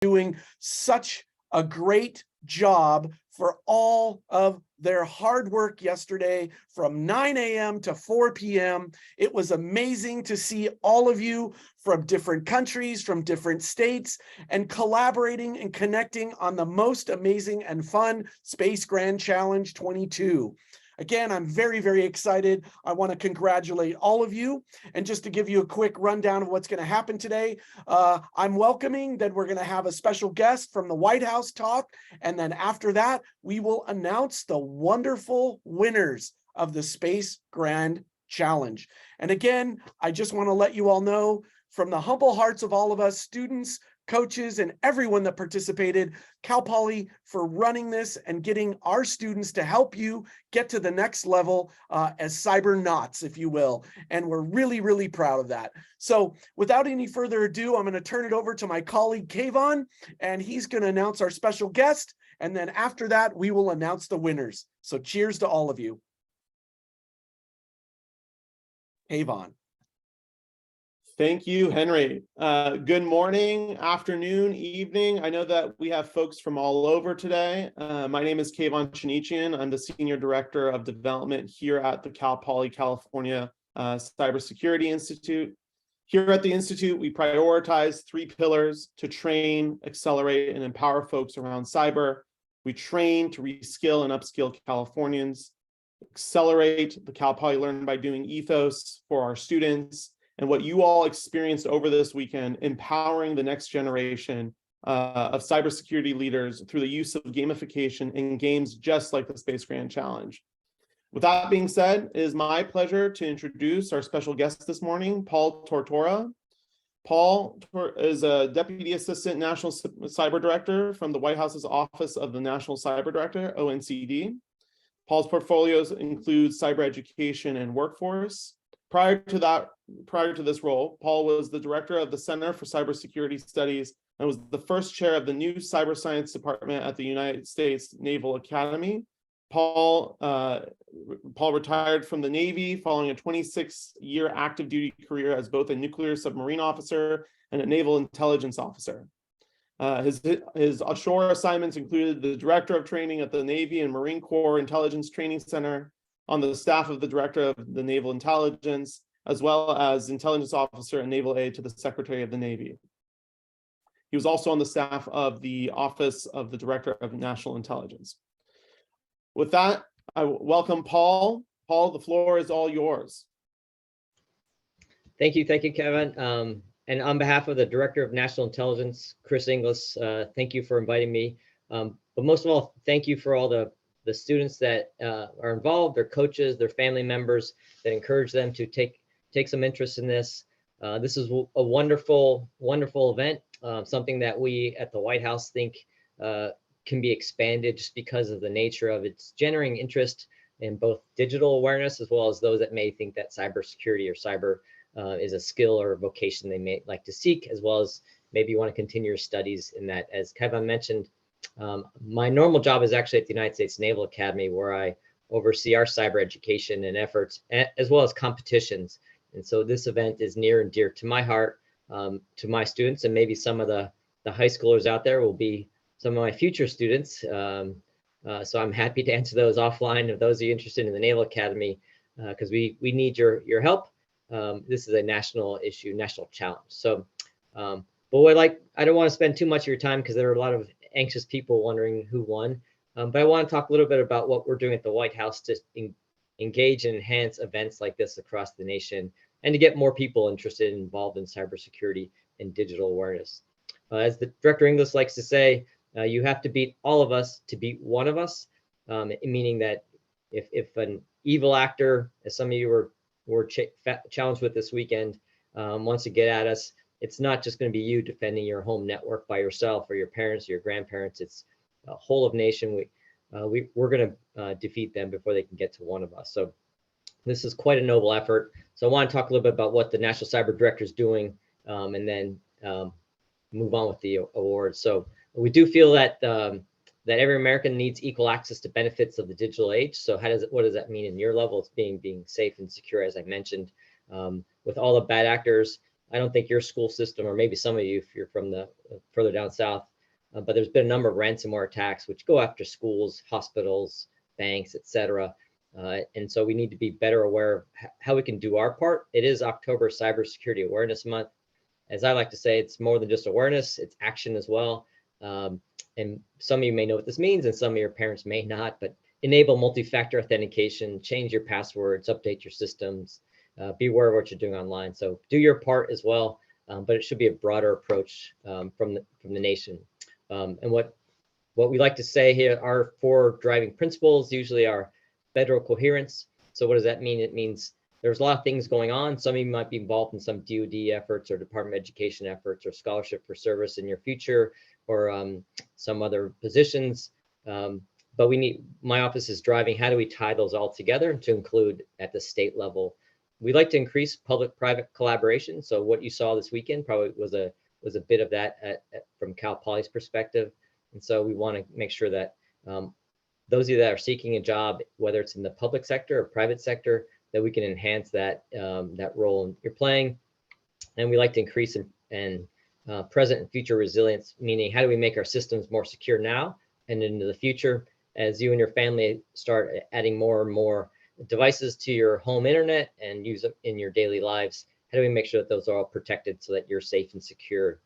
doing such a great job for all of their hard work yesterday from 9 a.m. to 4 p.m. It was amazing to see all of you from different countries, from different states, and collaborating and connecting on the most amazing and fun Space Grand Challenge 22. Again, I'm very, very excited. I want to congratulate all of you. And just to give you a quick rundown of what's going to happen today, I'm welcoming that we're going to have a special guest from the White House talk. And then after that, we will announce the wonderful winners of the Space Grand Challenge. And again, I just want to let you all know from the humble hearts of all of us students, coaches, and everyone that participated, Cal Poly for running this and getting our students to help you get to the next level as cybernauts, if you will. And we're really, really proud of that. So without any further ado, I'm going to turn it over to my colleague, Kayvan, and he's going to announce our special guest. And then after that, we will announce the winners. So cheers to all of you. Kayvan. Thank you, Henry. Good morning, afternoon, evening. I know that we have folks from all over today. My name is Kayvan Chinichian. I'm the Senior Director of Development here at the Cal Poly California Cybersecurity Institute. Here at the Institute, we prioritize 3 pillars to train, accelerate, and empower folks around cyber. We train to reskill and upskill Californians, accelerate the Cal Poly Learn by Doing ethos for our students, and what you all experienced over this weekend, empowering the next generation of cybersecurity leaders through the use of gamification in games just like the Space Grand Challenge. With that being said, it is my pleasure to introduce our special guest this morning, Paul Tortora. Paul is a Deputy Assistant National Cyber Director from the White House's Office of the National Cyber Director, ONCD. Paul's portfolios include cyber education and workforce. Prior to this role, Paul was the director of the Center for Cybersecurity Studies and was the first chair of the new Cyber Science Department at the United States Naval Academy. Paul retired from the Navy following a 26-year active duty career as both a nuclear submarine officer and a naval intelligence officer. His ashore assignments included the director of training at the Navy and Marine Corps Intelligence Training Center, on the staff of the Director of the Naval Intelligence, as well as Intelligence Officer and Naval Aide to the Secretary of the Navy. He was also on the staff of the Office of the Director of National Intelligence. With that, I welcome Paul. Paul, the floor is all yours. Thank you, Kevin. And on behalf of the Director of National Intelligence, Chris Inglis, thank you for inviting me. But most of all, thank you for all the students that are involved, their coaches, their family members that encourage them to take some interest in this. This is a wonderful, wonderful event, something that we at the White House think can be expanded just because of the nature of its generating interest in both digital awareness, as well as those that may think that cybersecurity or cyber is a skill or a vocation they may like to seek, as well as maybe you want to continue your studies in that. As Kayvan mentioned, my normal job is actually at the United States Naval Academy, where I oversee our cyber education and efforts, as well as competitions. And so this event is near and dear to my heart, to my students, and maybe some of the high schoolers out there will be some of my future students. So I'm happy to answer those offline if those are interested in the Naval Academy, because we need your help. This is a national issue, national challenge. So, but I don't want to spend too much of your time because there are a lot of anxious people wondering who won. But I want to talk a little bit about what we're doing at the White House to engage and enhance events like this across the nation and to get more people interested and involved in cybersecurity and digital awareness. As the Director Inglis likes to say, you have to beat all of us to beat one of us, meaning that if an evil actor, as some of you were challenged with this weekend, wants to get at us, it's not just going to be you defending your home network by yourself or your parents or your grandparents. It's a whole of nation. We're going to defeat them before they can get to one of us. So this is quite a noble effort. So I want to talk a little bit about what the National Cyber Director is doing, and then move on with the awards. So we do feel that that every American needs equal access to benefits of the digital age. So what does that mean in your level? It's being safe and secure, as I mentioned, with all the bad actors I don't think your school system, or maybe some of you if you're from the further down south, but there's been a number of ransomware attacks which go after schools, hospitals, banks, etc. And so we need to be better aware of how we can do our part. It is October Cybersecurity Awareness Month. As I like to say, it's more than just awareness, it's action as well. And some of you may know what this means, and some of your parents may not, but enable multi-factor authentication, change your passwords, update your systems, be aware of what you're doing online. So do your part as well, but it should be a broader approach from the nation. And what we like to say here, our 4 driving principles usually are federal coherence. So what does that mean? It means there's a lot of things going on. Some of you might be involved in some DoD efforts or Department of Education efforts or scholarship for service in your future, or some other positions. But my office is driving, how do we tie those all together to include at the state level? We like to increase public-private collaboration. So what you saw this weekend probably was a bit of that from Cal Poly's perspective. And so we want to make sure that those of you that are seeking a job, whether it's in the public sector or private sector, that we can enhance that role you're playing. And we like to increase and present and future resilience, meaning how do we make our systems more secure now and into the future as you and your family start adding more and more devices to your home internet and use them in your daily lives. How do we make sure that those are all protected so that you're safe and secure?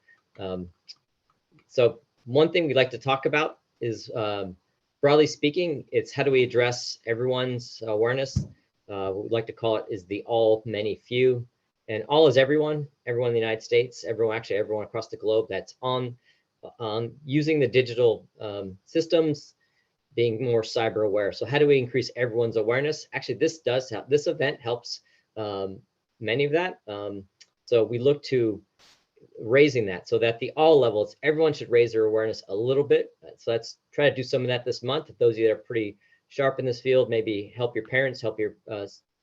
So one thing we like to talk about is, broadly speaking, it's how do we address everyone's awareness? What we like to call it is the all, many, few. And all is everyone in the United States, everyone across the globe that's on using the digital systems, being more cyber aware. So how do we increase everyone's awareness? Actually, this event helps many of that. So we look to raising that so that the all levels, everyone should raise their awareness a little bit. So let's try to do some of that this month. If those of you that are pretty sharp in this field, maybe help your parents, help your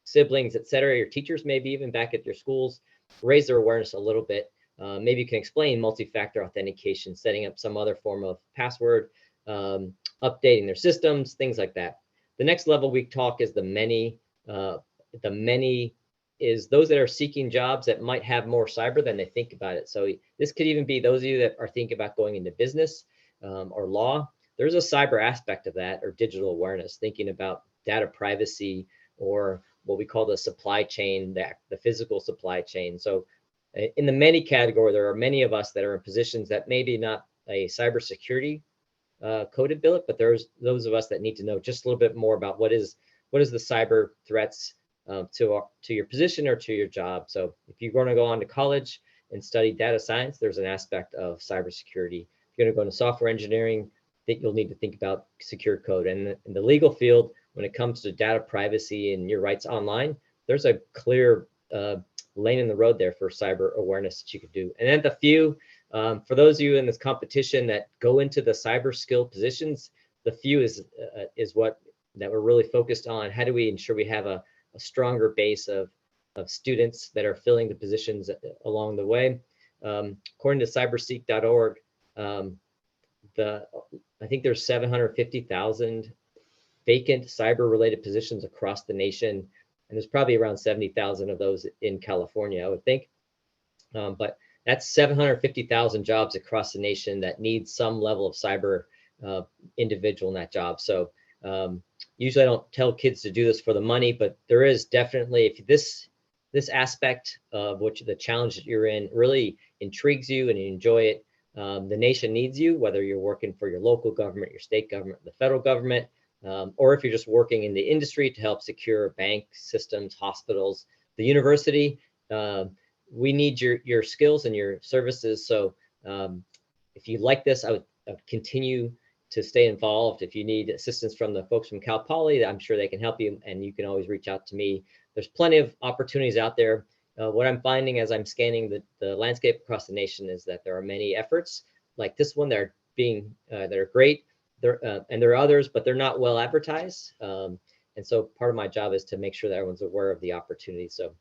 siblings, etc., your teachers, maybe even back at your schools, raise their awareness a little bit. Maybe you can explain multi-factor authentication, setting up some other form of password, updating their systems, things like that. The next level we talk is the many. The many is those that are seeking jobs that might have more cyber than they think about it. So this could even be those of you that are thinking about going into business or law. There's a cyber aspect of that, or digital awareness, thinking about data privacy, or what we call the supply chain, the physical supply chain. So in the many category, there are many of us that are in positions that maybe not a cybersecurity coded billet, but there's those of us that need to know just a little bit more about what is the cyber threats to your position or to your job. So if you're going to go on to college and study data science, there's an aspect of cybersecurity. If you're going to go into software engineering, that you'll need to think about secure code. And in the legal field, when it comes to data privacy and your rights online, there's a clear lane in the road there for cyber awareness that you could do. And then the few, for those of you in this competition that go into the cyber skill positions, the few is what that we're really focused on. How do we ensure we have a stronger base of students that are filling the positions along the way? According to cyberseek.org, I think there's 750,000 vacant cyber-related positions across the nation, and there's probably around 70,000 of those in California, I would think. But that's 750,000 jobs across the nation that need some level of cyber individual in that job. So usually I don't tell kids to do this for the money, but there is definitely, if this aspect of the challenge that you're in really intrigues you and you enjoy it, the nation needs you, whether you're working for your local government, your state government, the federal government, or if you're just working in the industry to help secure bank systems, hospitals, the university. We need your skills and your services. So if you like this, I would continue to stay involved. If you need assistance from the folks from Cal Poly, I'm sure they can help you, and you can always reach out to me. There's plenty of opportunities out there. What I'm finding as I'm scanning the landscape across the nation is that there are many efforts like this one that are great. And there are others, but they're not well advertised. And so part of my job is to make sure that everyone's aware of the opportunity. So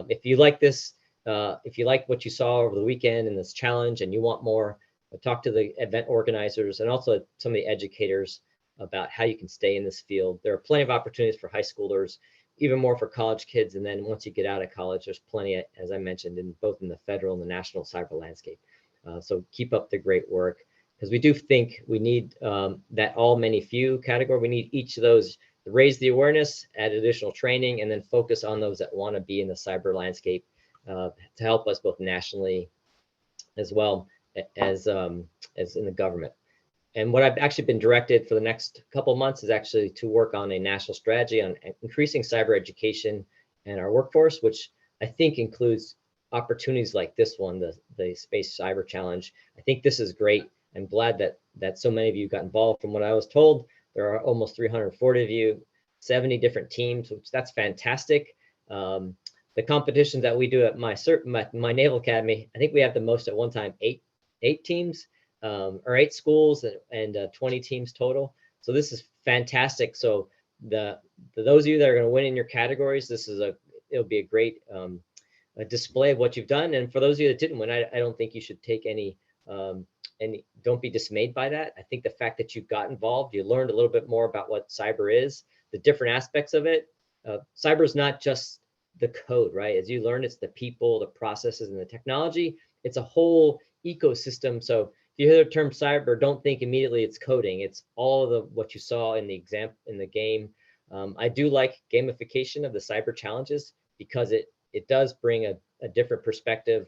if you like this, if you like what you saw over the weekend in this challenge and you want more, talk to the event organizers and also some of the educators about how you can stay in this field. There are plenty of opportunities for high schoolers. even more for college kids. And then once you get out of college, there's plenty, as I mentioned, in both in the federal and the national cyber landscape. So keep up the great work, because we do think we need that all, many, few category. We need each of those to raise the awareness, add additional training, and then focus on those that want to be in the cyber landscape to help us both nationally as well as in the government. And what I've actually been directed for the next couple of months is actually to work on a national strategy on increasing cyber education in our workforce, which I think includes opportunities like this one, the Space Cyber Challenge. I think this is great. I'm glad that so many of you got involved. From what I was told, there are almost 340 of you, 70 different teams, which that's fantastic. The competitions that we do at my Naval Academy, I think we have the most at one time, eight teams. Or 8 schools and 20 teams total. So this is fantastic. So those of you that are going to win in your categories, it'll be a great a display of what you've done. And for those of you that didn't win, I don't think you should take any, don't be dismayed by that. I think the fact that you got involved, you learned a little bit more about what cyber is, the different aspects of it. Cyber is not just the code, right? As you learn, it's the people, the processes, and the technology. It's a whole ecosystem. So if you hear the term cyber, don't think immediately it's coding. It's all of what you saw in the example in the game. I do like gamification of the cyber challenges because it does bring a different perspective.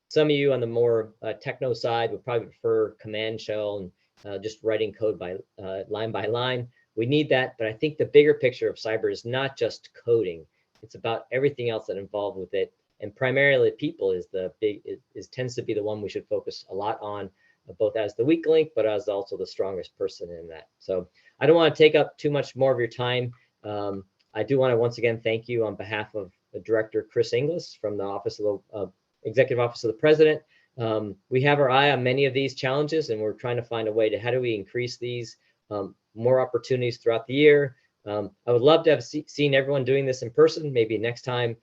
Some of you on the more techno side would probably prefer command shell and just writing code by line. We need that, but I think the bigger picture of cyber is not just coding. It's about everything else that involved with it, and primarily people tends to be the one we should focus a lot on, both as the weak link, but as also the strongest person in that. So I don't want to take up too much more of your time. I do want to once again thank you on behalf of the Director Chris Inglis from the Office of the Executive Office of the President. We have our eye on many of these challenges, and we're trying to find a way to how do we increase these more opportunities throughout the year. I would love to have seen everyone doing this in person, maybe next time,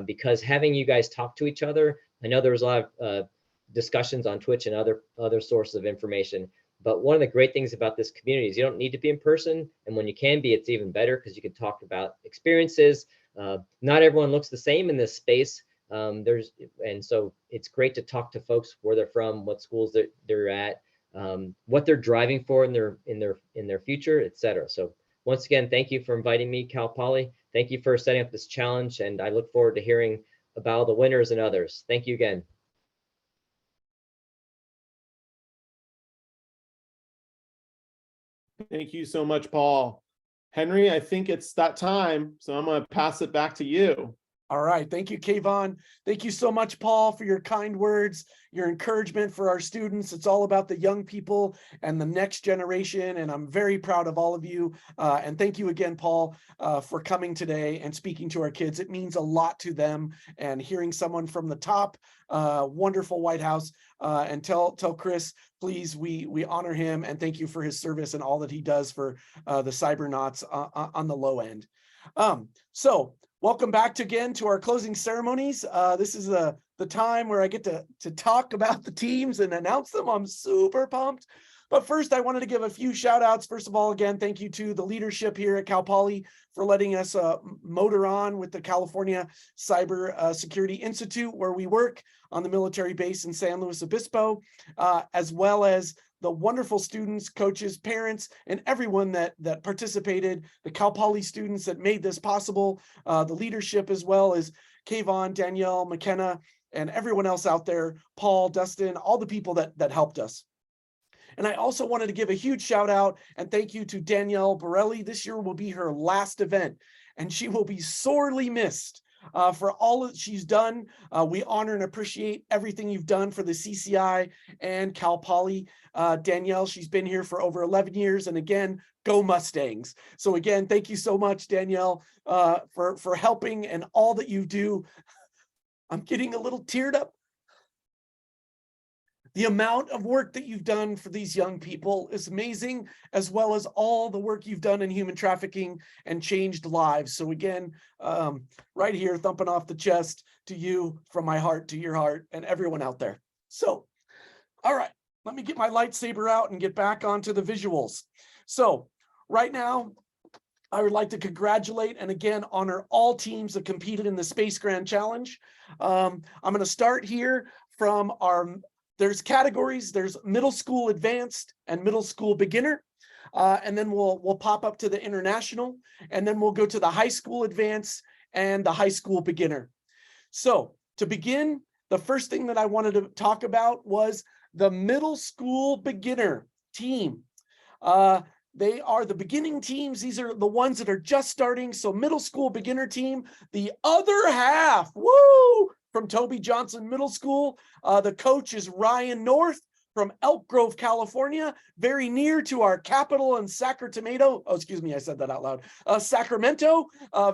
because having you guys talk to each other, I know there was a lot of discussions on Twitch and other sources of information. But one of the great things about this community is you don't need to be in person. And when you can be, it's even better because you can talk about experiences. Not everyone looks the same in this space. And so it's great to talk to folks where they're from, what schools they're at, what they're driving for in their future, et cetera. So once again, thank you for inviting me, Cal Poly. Thank you for setting up this challenge. And I look forward to hearing about the winners and others. Thank you again. Thank you so much, Paul. Henry, I think it's that time, so I'm going to pass it back to you. All right. Thank you, Kayvan. Thank you so much, Paul, for your kind words, your encouragement for our students. It's all about the young people and the next generation, and I'm very proud of all of you. And thank you again, Paul, for coming today and speaking to our kids. It means a lot to them, and hearing someone from the top, wonderful White House, and tell Chris, please, we honor him, and thank you for his service and all that he does for the cybernauts on the low end. So welcome back again to our closing ceremonies. This is the time where I get to talk about the teams and announce them. I'm super pumped. But first, I wanted to give a few shout outs. First of all, again, thank you to the leadership here at Cal Poly for letting us motor on with the California Cybersecurity Institute, where we work on the military base in San Luis Obispo, as well as the wonderful students, coaches, parents, and everyone that participated, the Cal Poly students that made this possible, the leadership, as well as Kayvan, Danielle, McKenna, and everyone else out there, Paul, Dustin, all the people that helped us. And I also wanted to give a huge shout out and thank you to Danielle Borelli. This year will be her last event, and she will be sorely missed. For all that she's done. We honor and appreciate everything you've done for the CCI and Cal Poly. Danielle, she's been here for over 11 years. And again, go Mustangs. So again, thank you so much, Danielle, for helping and all that you do. I'm getting a little teared up. The amount of work that you've done for these young people is amazing, as well as all the work you've done in human trafficking and changed lives. So again, right here, thumping off the chest to you, from my heart to your heart, and everyone out there. So, all right, let me get my lightsaber out and get back onto the visuals. So right now, I would like to congratulate and again honor all teams that competed in the Space Grand Challenge. I'm going to start here from there's categories. There's middle school advanced and middle school beginner. And then we'll pop up to the international, and then we'll go to the high school advanced and the high school beginner. So to begin, the first thing that I wanted to talk about was the middle school beginner team. They are the beginning teams. These are the ones that are just starting. So middle school beginner team, the other half, woo, from Toby Johnson Middle School. The coach is Ryan North from Elk Grove, California, very near to our capital in Sacramento. Oh, excuse me, I said that out loud. Sacramento,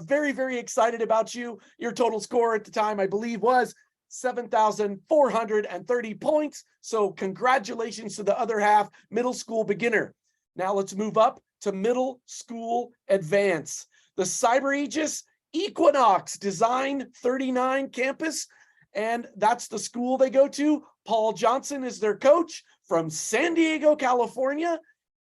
very, very excited about you. Your total score at the time, I believe, was 7,430 points. So congratulations to the other half, middle school beginner. Now let's move up to middle school advance. The Cyber Aegis Equinox Design 39 campus, and that's the school they go to. Paul Johnson is their coach from San Diego, California.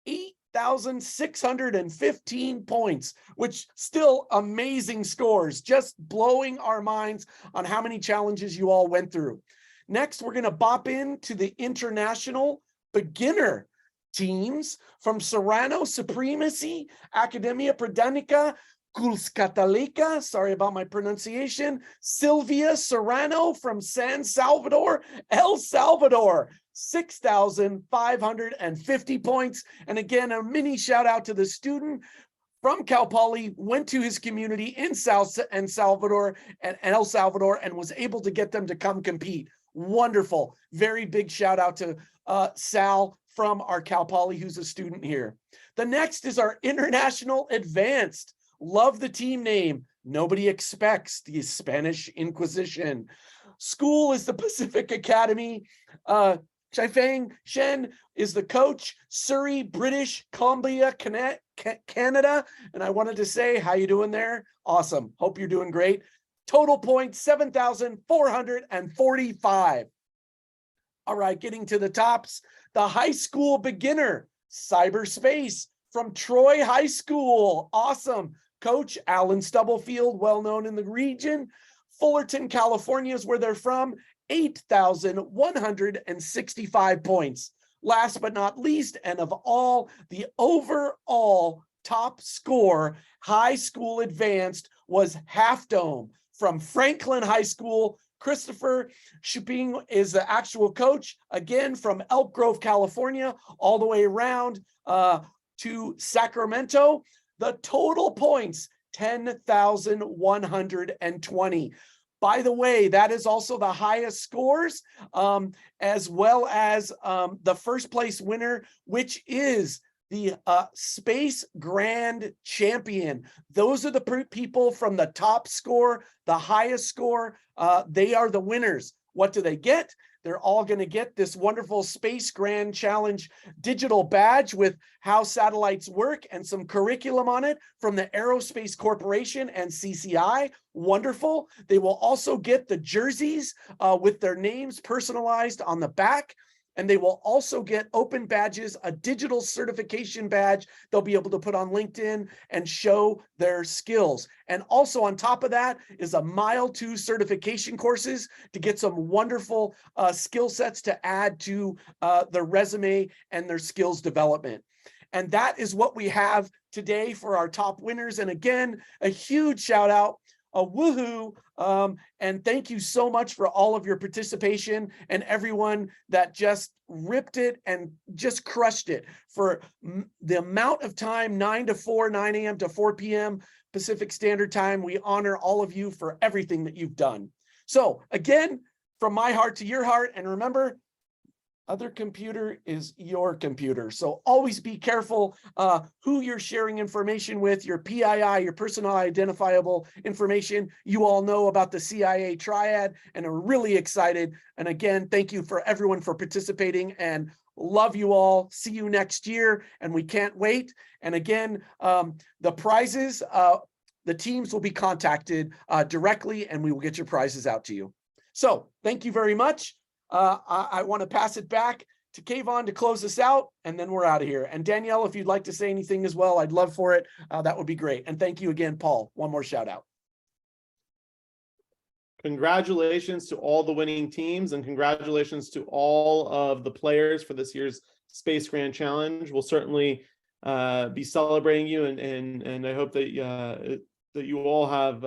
8,615 points, which still amazing scores, just blowing our minds on how many challenges you all went through. Next, we're going to bop into the international beginner teams from Serrano Supremacy, Academia Britannica, Cuscatalica, sorry about my pronunciation, Sylvia Serrano from San Salvador, El Salvador, 6,550 points. And again, a mini shout out to the student from Cal Poly, went to his community in South and Salvador and El Salvador and was able to get them to come compete. Wonderful. Very big shout out to Sal from our Cal Poly, who's a student here. The next is our International Advanced. Love the team name. Nobody expects the Spanish Inquisition. School is the Pacific Academy. Chifeng Shen is the coach. Surrey, British Columbia, Canada. And I wanted to say, how you doing there? Awesome. Hope you're doing great. Total points, 7,445. All right, getting to the tops. The high school beginner, cyberspace from Troy High School. Awesome. Coach Alan Stubblefield, well known in the region. Fullerton, California is where they're from. 8,165 points. Last but not least, and of all, the overall top score, high school advanced, was Half Dome from Franklin High School. Christopher Shuping is the actual coach, again from Elk Grove, California, all the way around to Sacramento. The total points, 10,120. By the way, that is also the highest scores, as well as the first place winner, which is the Space Grand Champion. Those are the people from the top score, the highest score. They are the winners. What do they get? They're all going to get this wonderful Space Grand Challenge digital badge with how satellites work and some curriculum on it from the Aerospace Corporation and CCI. Wonderful. They will also get the jerseys with their names personalized on the back. And they will also get open badges, a digital certification badge they'll be able to put on LinkedIn and show their skills. And also on top of that is a Mile 2 certification courses to get some wonderful skill sets to add to their resume and their skills development. And that is what we have today for our top winners. And again, a huge shout out, a woohoo, and thank you so much for all of your participation and everyone that just ripped it and just crushed it for the amount of time, 9 a.m. to 4 p.m. Pacific Standard Time. We honor all of you for everything that you've done. So again, from my heart to your heart, and remember, other computer is your computer. So always be careful who you're sharing information with, your PII, your personal identifiable information. You all know about the CIA triad and are really excited. And again, thank you for everyone for participating and love you all. See you next year. And we can't wait. And again, the prizes, the teams will be contacted directly and we will get your prizes out to you. So thank you very much. I want to pass it back to Kayvan to close us out, and then we're out of here. And Danielle, if you'd like to say anything as well, I'd love for it. That would be great. And thank you again, Paul. One more shout out. Congratulations to all the winning teams, and congratulations to all of the players for this year's Space Grand Challenge. We'll certainly be celebrating you, and I hope that that you all have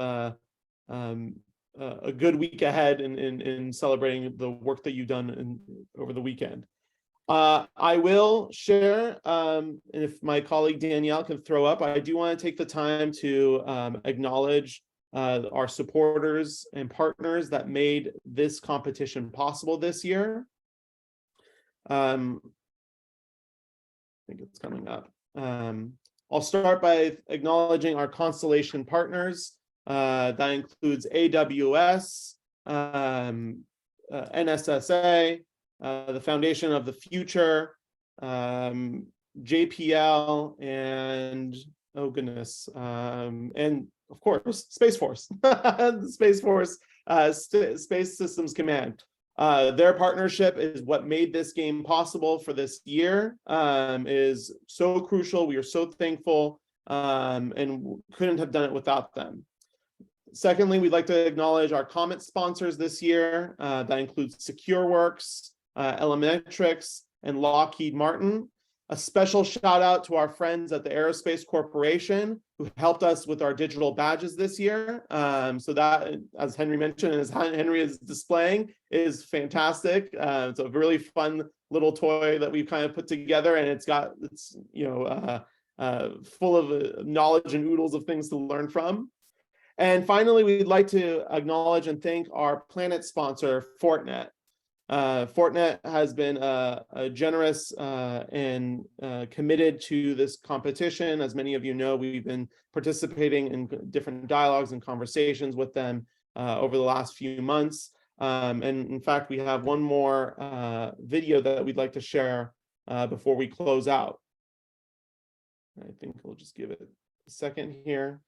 a good week ahead in celebrating the work that you've done over the weekend. I will share, and if my colleague Danielle can throw up, I do want to take the time to acknowledge our supporters and partners that made this competition possible this year. I think it's coming up. I'll start by acknowledging our constellation partners. That includes AWS, NSSA, the Foundation of the Future, JPL, and oh goodness, and of course, Space Force, the Space Force Space Systems Command. Their partnership is what made this game possible for this year. Is so crucial. We are so thankful, and couldn't have done it without them. Secondly, we'd like to acknowledge our Comet sponsors this year. That includes SecureWorks, Elementrix, and Lockheed Martin. A special shout out to our friends at the Aerospace Corporation who helped us with our digital badges this year. So that, as Henry mentioned, and as Henry is displaying, is fantastic. It's a really fun little toy that we've kind of put together, and it's full of knowledge and oodles of things to learn from. And finally, we'd like to acknowledge and thank our planet sponsor, Fortinet. Fortinet has been a generous and committed to this competition. As many of you know, we've been participating in different dialogues and conversations with them over the last few months. And in fact, we have one more video that we'd like to share before we close out. I think we'll just give it a second here.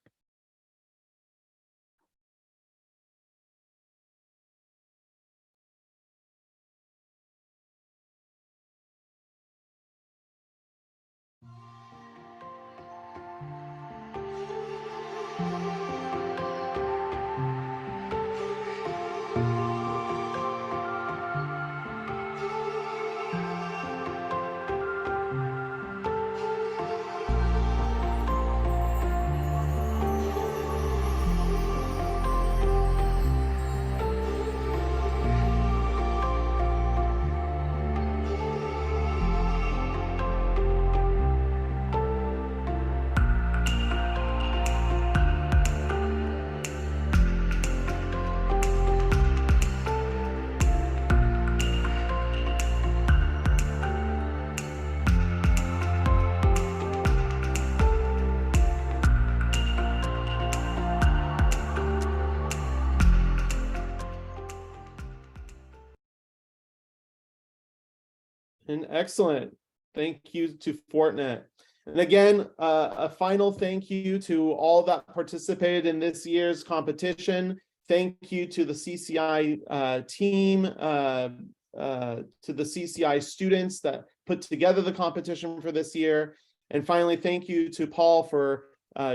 And excellent. Thank you to Fortinet. And again, a final thank you to all that participated in this year's competition. Thank you to the CCI team, to the CCI students that put together the competition for this year. And finally, thank you to Paul for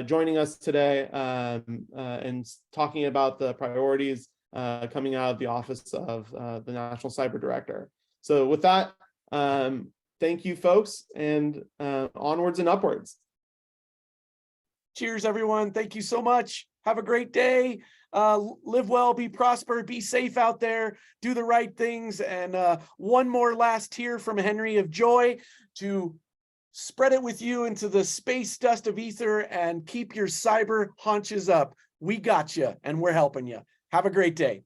joining us today and talking about the priorities coming out of the office of the National Cyber Director. So with that, thank you, folks, and onwards and upwards. Cheers, everyone. Thank you so much. Have a great day. Live well, be prosper, be safe out there, do the right things. And one more last tear from Henry of joy to spread it with you into the space dust of ether and keep your cyber haunches up. We got you, and we're helping you. Have a great day.